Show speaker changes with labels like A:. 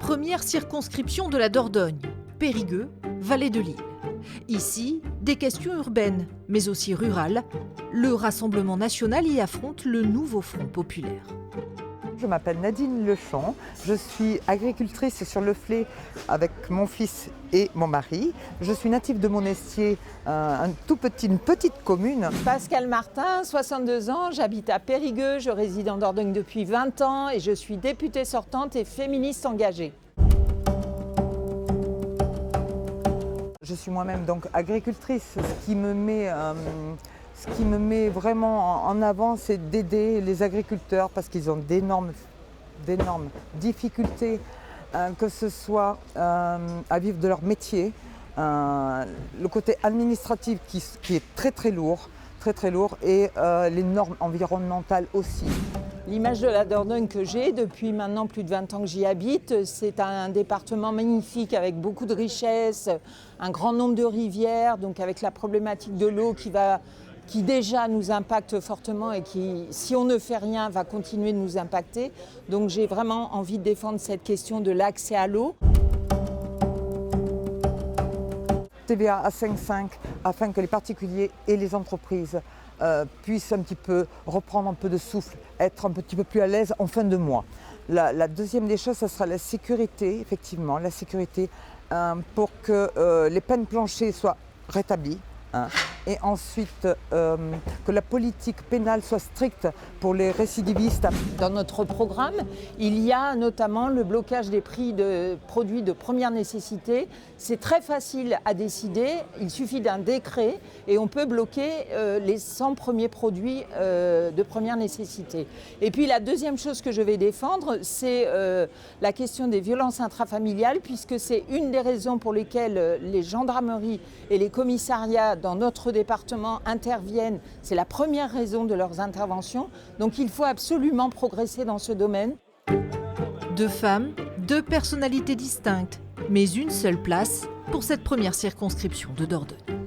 A: Première circonscription de la Dordogne, Périgueux, vallée de l'Isle. Ici, des questions urbaines, mais aussi rurales. Le Rassemblement national y affronte le nouveau Front populaire.
B: Je m'appelle Nadine Lechon, je suis agricultrice sur le Flé avec mon fils et mon mari. Je suis native de Monestier, une petite commune.
C: Pascal Martin, 62 ans, j'habite à Périgueux, je réside en Dordogne depuis 20 ans et je suis députée sortante et féministe engagée.
B: Je suis moi-même donc agricultrice, ce qui me met vraiment en avant, c'est d'aider les agriculteurs parce qu'ils ont d'énormes difficultés, que ce soit à vivre de leur métier, le côté administratif qui est très lourd et les normes environnementales aussi.
C: L'image de la Dordogne que j'ai depuis maintenant plus de 20 ans que j'y habite, c'est un département magnifique avec beaucoup de richesses, un grand nombre de rivières, donc avec la problématique de l'eau qui déjà nous impacte fortement et qui, si on ne fait rien, va continuer de nous impacter. Donc j'ai vraiment envie de défendre cette question de l'accès à l'eau.
B: TVA à 5,5 afin que les particuliers et les entreprises puissent un petit peu reprendre un peu de souffle, être un petit peu plus à l'aise en fin de mois. La deuxième des choses, ce sera la sécurité, effectivement, la sécurité pour que les peines planchers soient rétablies. Et ensuite que la politique pénale soit stricte pour les récidivistes.
C: Dans notre programme, il y a notamment le blocage des prix de produits de première nécessité. C'est très facile à décider, il suffit d'un décret et on peut bloquer les 100 premiers produits de première nécessité. Et puis la deuxième chose que je vais défendre, c'est la question des violences intrafamiliales, puisque c'est une des raisons pour lesquelles les gendarmeries et les commissariats dans notre département interviennent. C'est la première raison de leurs interventions. Donc il faut absolument progresser dans ce domaine.
A: Deux femmes, deux personnalités distinctes, mais une seule place pour cette première circonscription de Dordogne.